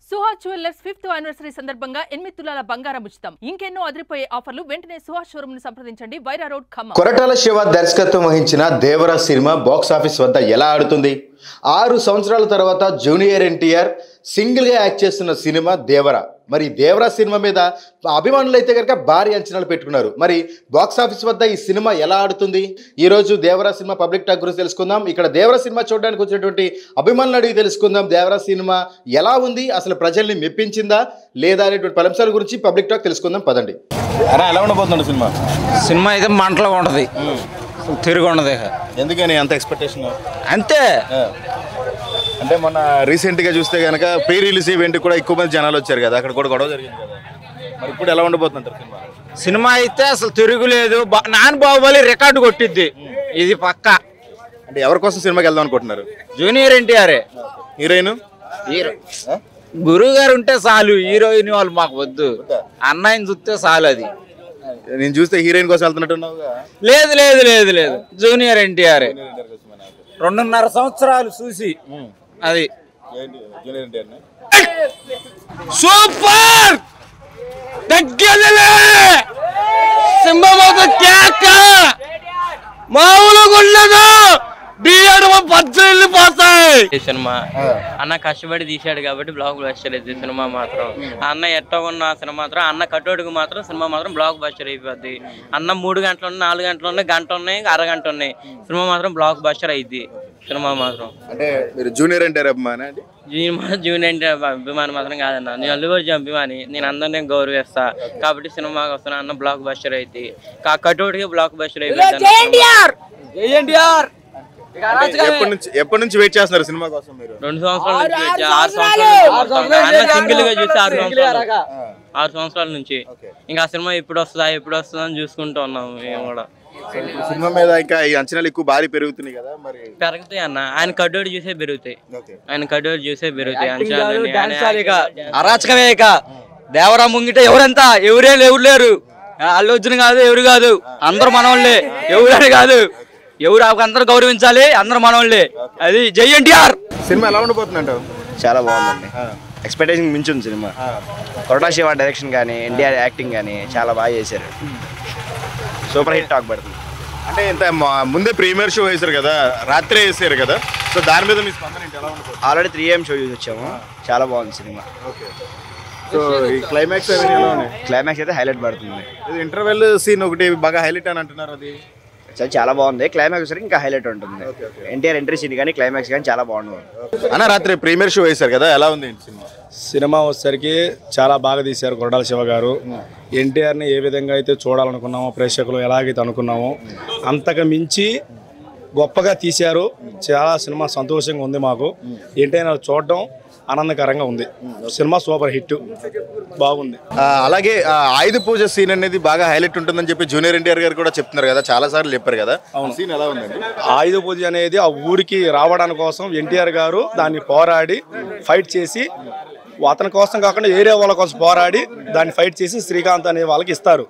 Suhas jewellers 5th anniversary సందర్భంగా 8 తులాల బంగారం ఉచితం. ఇంకెన్నో అదిరిపోయే ఆఫర్లు. వెంటనే సుహాస్ షోరూమ్ ని సంప్రదించండి. వైరా రోడ్, ఖమ్మం. కొరటాల శివ దర్శకత్వం వహించిన దేవరా సినిమా బాక్స్ ఆఫీస్ వద్ద ఎలా ఆడుతుంది? 6 సంవత్సరాల తర్వాత జూనియర్ ఎన్టీఆర్ సింగిల్ గా యాక్ట్ చేస్తున్న సినిమా దేవరా. మరి దేవరా సినిమా మీద అభిమానులు అయితే కనుక భారీ అంచనాలు పెట్టుకున్నారు. మరి బాక్స్ ఆఫీస్ వద్ద ఈ సినిమా ఎలా ఆడుతుంది? ఈ రోజు దేవరా సినిమా పబ్లిక్ టాక్ గురించి తెలుసుకుందాం. ఇక్కడ దేవరా సినిమా చూడడానికి వచ్చినటువంటి అభిమానులు అడిగి తెలుసుకుందాం. దేవరా సినిమా ఎలా ఉంది, అసలు ప్రజల్ని మెప్పించిందా లేదా అనేటువంటి పలు అంశాల గురించి పబ్లిక్ టాక్ తెలుసుకుందాం. పదండి. ఎలా ఉండబోతుంది సినిమా? సినిమా అయితే మంటలో ఉంటది, తిరిగి ఉండదు. ఎందుకని అంత ఎక్స్పెక్టేషన్? అంతే. అంటే మొన్న రీసెంట్గా చూస్తే కనుక ప్రీ రిలీజ్ ఈవెంట్ కూడా ఎక్కువ మంది జనాలు వచ్చారు కదా, అక్కడ కూడా గొడవ జరిగింది కదా. మరి ఇప్పుడు ఎలా ఉండబోతుంటారు సినిమా? సినిమా అయితే అసలు తిరుగులేదు. నాన్ బాహుబలి రికార్డు కొట్టిద్ది, ఇది పక్క. అంటే ఎవరి కోసం సినిమాకి వెళ్దాం అనుకుంటున్నారు? జూనియర్ ఎన్టీఆర్. హీరోయిన్ గురువు గారు ఉంటే చాలు, హీరోయిన్ వాళ్ళు మాకు వద్దు. అన్నయ్యని చూస్తే చాలు. అది నేను చూస్తే హీరోయిన్ కోసం వెళ్తున్నట్టున్నావు. లేదు లేదు లేదు లేదు, జూనియర్ ఎన్టీఆర్. 2.5 సంవత్సరాలు చూసి అది సూపర్ దగ్గరలే సింహమోత కేక మామూలుగా ఉండదు. సినిమా అన్న కష్టపడి తీశాడు కాబట్టి బ్లాక్ బస్టర్ అయితే సినిమా మాత్రం. అన్న ఎట్టకున్న సినిమా మాత్రం, అన్న కట్టోడికి మాత్రం సినిమా మాత్రం బ్లాక్ బస్టర్ అయిపోద్ది. అన్న 3 గంటలు ఉన్నాయి, 4 గంటలు ఉన్నాయి, గంట ఉన్నాయి, అరగంట ఉన్నాయి, సినిమా మాత్రం బ్లాక్ బస్టర్ అయింది సినిమా మాత్రం. అంటే మీరు జూనియర్ ఎన్టీఆర్ అభిమాని? జూనియర్ ఎన్టీఆర్ అభిమాని మాత్రం కాదన్న, నేను అల్లు అర్జున్ అభిమాని. నేను అందరినీ గౌరవిస్తా కాబట్టి సినిమాకి వస్తున్నా. అన్న బ్లాక్ బస్టర్ అయితే కట్టోడికి బ్లాక్ బస్టర్ అయిపోయింది. ఎప్పటి నుంచి వెయిట్ చేస్తున్నారు సినిమా కోసం మీరు? 2 సంవత్సరాల నుంచి 6 సంవత్సరాలు సింగిల్ గా చూసి 6 సంవత్సరాల నుంచి. ఇంకా సినిమా ఎప్పుడు వస్తుందా అని చూసుకుంటూ ఉన్నాము మేము కూడా. సినిమా మీద ఇంకా ఈ అంచనాలు ఎక్కువ భారీ పెరుగుతున్నాయి కదా, మరి పెరుగుతాయి అన్న. ఆయన కడ్డోడు చూసే పెరుగుతాయి, ఆయన కడ్డోడు చూసే పెరుగుతాయి అంచనాలు. అరాచకమే. ఇక దేవరా ముంగిట ఎవరంతా ఎవరు లేరు. అల్లు అర్జున్ కాదు, ఎవరు కాదు, అందరూ మనోళ్ళే. ఎవరని కాదు, ఎవరు అందరూ గౌరవించాలి, అందరూ మనోళ్ళే. అది జై ఎన్టీఆర్. సినిమా ఎలా ఉండబోతుందంటావు? చాలా బాగుందండి, ఎక్స్పెక్టేషన్ మించి ఉంది సినిమా. కొరటాల శివ డైరెక్షన్ కానీ ఎన్టీఆర్ యాక్టింగ్ కానీ చాలా బాగా చేశారు. సూపర్ హిట్ టాక్ పడుతుంది. అంటే ఇంత ముందే ప్రీమియర్ షో వేశారు కదా, రాత్రే వేసారు కదా, సో దాని మీద మీ స్పందన ఎలా ఉంటుంది? ఆల్రెడీ 3am షో చూసి వచ్చాము, చాలా బాగుంది సినిమా. సో ఈ క్లైమాక్స్ క్లైమాక్స్ అయితే హైలైట్ పడుతుంది. ఇంటర్వెల్ సీన్ ఒకటి బాగా హైలైట్ అని అంటున్నారు, అది చాలా బాగుంది. క్లైమాక్స్ ఇంకా హైలైట్ ఉంటుంది. ఎన్టీఆర్ ఎంట్రీ సీన్ కానీ క్లైమాక్స్ కానీ చాలా బాగుంది. అన్న రాత్రి ప్రీమియర్ షో వేశారు కదా, ఎలా ఉంది సినిమా? సినిమా వచ్చేసరికి చాలా బాగా తీశారు కొరటాల శివ గారు. ఎన్టీఆర్ని ఏ విధంగా అయితే చూడాలనుకున్నామో, ప్రేక్షకులు ఎలాగైతే అనుకున్నామో అంతకు మించి గొప్పగా తీశారు. చాలా సినిమా సంతోషంగా ఉంది మాకు. ఎన్టీఆర్ చూడడం ఆనందకరంగా ఉంది. సినిమా సూపర్ హిట్, బాగుంది. అలాగే ఆయుధ పూజ సీన్ అనేది బాగా హైలైట్ ఉంటుందని చెప్పి జూనియర్ ఎన్టీఆర్ గారు కూడా చెప్తున్నారు కదా, చాలా సార్లు చెప్పారు కదా. అవును, సీన్ ఎలా ఉందండి? ఆయుధ పూజ అనేది ఆ ఊరికి రావడానికి కోసం ఎన్టీఆర్ గారు దాన్ని పోరాడి ఫైట్ చేసి, అతని కోసం కాకుండా ఏరియా వాళ్ళ కోసం పోరాడి దాన్ని ఫైట్ చేసి శ్రీకాంత్ అనే వాళ్ళకి ఇస్తారు.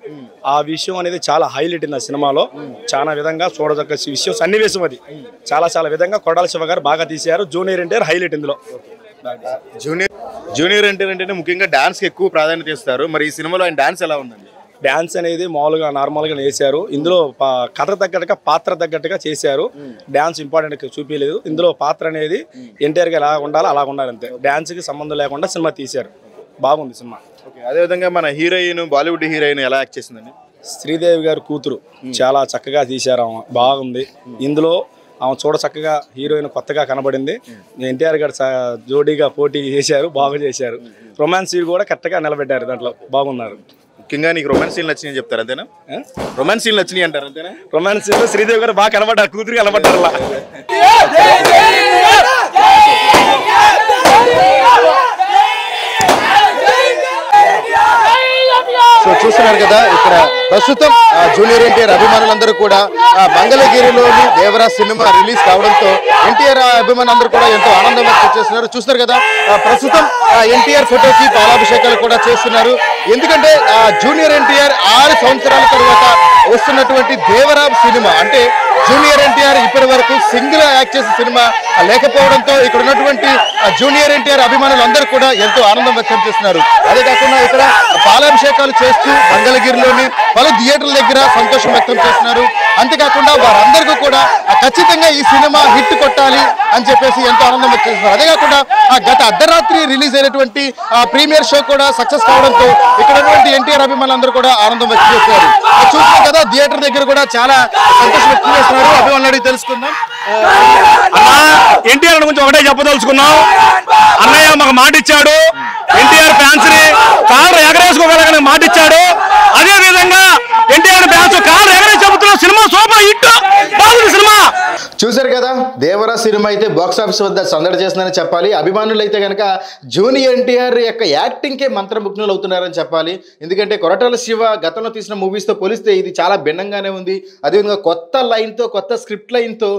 ఆ విషయం అనేది చాలా హైలైట్ ఉంది ఆ సినిమాలో. చాలా విధంగా చూడదగ్గ విషయం, సన్నివేశం అది. చాలా విధంగా కొరటాల శివ గారు బాగా తీశారు. జూనియర్ ఎన్టీఆర్ హైలైట్ ఇందులో. జూనియర్ ఎన్టీఆర్ అంటేనే ముఖ్యంగా డాన్స్ కి ఎక్కువ ప్రాధాన్యత ఇస్తారు. మరి ఈ సినిమాలో ఆయన డాన్స్ ఎలా ఉందండి? డాన్స్ అనేది మామూలుగా నార్మల్గా వేశారు. ఇందులో కథ తగ్గట్టుగా, పాత్ర తగ్గట్టుగా చేశారు. డాన్స్ ఇంపార్టెంట్ చూపించలేదు. ఇందులో పాత్ర అనేది ఎన్టీఆర్ గా ఎలా ఉండాలో అలా ఉండాలి, అంతే. డాన్స్ కి సంబంధం లేకుండా సినిమా తీశారు. బాగుంది సినిమా. అదేవిధంగా మన హీరోయిన్, బాలీవుడ్ హీరోయిన్ ఎలా యాక్ట్ చేసిందండి? శ్రీదేవి గారి కూతురు చాలా చక్కగా తీశారు. ఆమె బాగుంది. ఇందులో ఆమె చూడ చక్కగా హీరోయిన్ కొత్తగా కనబడింది. ఎన్టీఆర్ గారు జోడీగా పోటీ చేశారు, బాగా చేశారు. రొమాన్స్ కూడా కరెక్ట్గా నిలబెట్టారు, దాంట్లో బాగున్నారు. ముఖ్యంగా నీకు రొమాన్స్ సీన్లు నచ్చినాయి చెప్తారు, అంతేనా? రొమాన్స్ సీన్లు నచ్చినాయి అంటారు, అంతేనా? రొమాన్స్ సీన్లో శ్రీదేవి గారు బాగా కనబడ్డారు, కూతురు కనబడ్డారు. సో చూస్తున్నారు కదా, ఇక్కడ ప్రస్తుతం జూనియర్ ఎన్టీఆర్ అభిమానులందరూ కూడా మంగళగిరిలోని దేవరా సినిమా రిలీజ్ కావడంతో ఎన్టీఆర్ అభిమానులందరూ కూడా ఎంతో ఆనందం వ్యక్తం చేస్తున్నారు. చూస్తారు కదా, ప్రస్తుతం ఎన్టీఆర్ ఫోటోకి పాలాభిషేకాలు కూడా చేస్తున్నారు. ఎందుకంటే జూనియర్ ఎన్టీఆర్ 6 సంవత్సరాల తర్వాత వస్తున్నటువంటి దేవరా సినిమా, అంటే జూనియర్ ఎన్టీఆర్ ఇప్పటి వరకు సింగిల్ యాక్ట్ చేసిన సినిమా లేకపోవడంతో ఇక్కడ ఉన్నటువంటి జూనియర్ ఎన్టీఆర్ అభిమానులు అందరూ కూడా ఎంతో ఆనందం వ్యక్తం చేస్తున్నారు. అదే కాకుండా ఇక్కడ పాలాభిషేకాలు చేస్తూ మంగళగిరిలోని పలు థియేటర్ల దగ్గర సంతోషం వ్యక్తం చేస్తున్నారు. అంతేకాకుండా వారందరికీ కూడా ఖచ్చితంగా ఈ సినిమా హిట్ కొట్టాలి అని చెప్పేసి ఎంతో ఆనందం వ్యక్తం చేస్తున్నారు. అదే కాకుండా గత అర్ధరాత్రి రిలీజ్ అయినటువంటి ప్రీమియర్ షో కూడా సక్సెస్ కావడంతో ఇక్కడ ఉన్నటువంటి ఎన్టీఆర్ అభిమానులందరూ కూడా ఆనందం వ్యక్తం చేస్తున్నారు. చూస్తున్నాం కదా థియేటర్ దగ్గర కూడా చాలా సంతోషం వ్యక్తం చేస్తున్నారు. అభిమానులు అడిగి తెలుసుకుందాం. ఎన్టీఆర్ గురించి ఒకటే చెప్పదలుచుకున్నాం. అన్నయ్య మాకు మాట ఇచ్చాడు, ఎన్టీఆర్ ఫ్యాన్స్ ని కారు ఎగరేసుకోగలగని మాట ఇచ్చాడు. అదే విధంగా ఎన్టీఆర్ ఫ్యాన్స్ కారు ఎగరేసి చెబుతున్న సినిమా సూపర్ హిట్ బాగుంది సినిమా. చూశారు కదా దేవరా సినిమా అయితే బాక్స్ ఆఫీస్ వద్ద సందడి చేస్తుందని చెప్పాలి. అభిమానులు అయితే కనుక జూనియర్ ఎన్టీఆర్ యొక్క యాక్టింగ్కే మంత్రముగ్నులు అవుతున్నారని చెప్పాలి. ఎందుకంటే కొరటాల శివ గతంలో తీసిన మూవీస్తో పోలిస్తే ఇది చాలా భిన్నంగానే ఉంది. అదేవిధంగా కొత్త లైన్తో కొత్త స్క్రిప్ట్ లైన్తో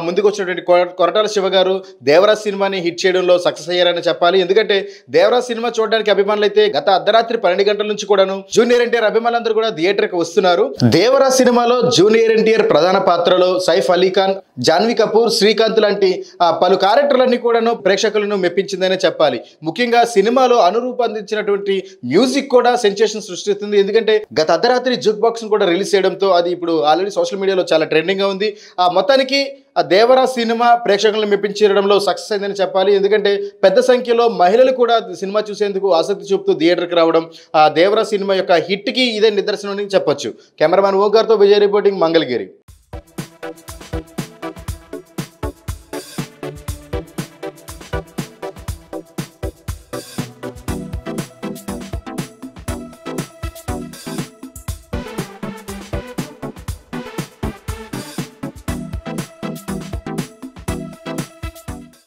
ముందుకు వచ్చినటువంటి కొరటాల శివ గారు దేవరా సినిమాని హిట్ చేయడంలో సక్సెస్ అయ్యారని చెప్పాలి. ఎందుకంటే దేవరా సినిమా చూడడానికి అభిమానులు అయితే గత అర్ధరాత్రి 12 గంటల నుంచి కూడాను జూనియర్ ఎన్టీఆర్ అభిమానులందరూ కూడా థియేటర్కి వస్తున్నారు. దేవరా సినిమాలో జూనియర్ ఎన్టీఆర్ ప్రధాన పాత్రలో సైఫ్ అలీ ఖాన్, జాన్వీ కపూర్, శ్రీకాంత్ లాంటి పలు క్యారెక్టర్లన్నీ కూడాను ప్రేక్షకులను మెప్పించిందనే చెప్పాలి. ముఖ్యంగా సినిమాలో అనురూపొందించినటువంటి మ్యూజిక్ కూడా సెన్సేషన్ సృష్టిస్తుంది. ఎందుకంటే గత అర్ధరాత్రి జూక్ బాక్స్ కూడా రిలీజ్ చేయడంతో అది ఇప్పుడు ఆల్రెడీ సోషల్ మీడియాలో చాలా ట్రెండింగ్ గా ఉంది. మొత్తానికి ఆ దేవరా సినిమా ప్రేక్షకులను మెప్పించడంలో సక్సెస్ అయిందని చెప్పాలి. ఎందుకంటే పెద్ద సంఖ్యలో మహిళలు కూడా సినిమా చూసేందుకు ఆసక్తి చూపుతూ థియేటర్కి రావడం ఆ దేవరా సినిమా యొక్క హిట్ కి ఇదే నిదర్శనం అని చెప్పొచ్చు. కెమెరామ్యాన్ ఓంకార్తో విజయ్ రిపోర్టింగ్, మంగళగిరి.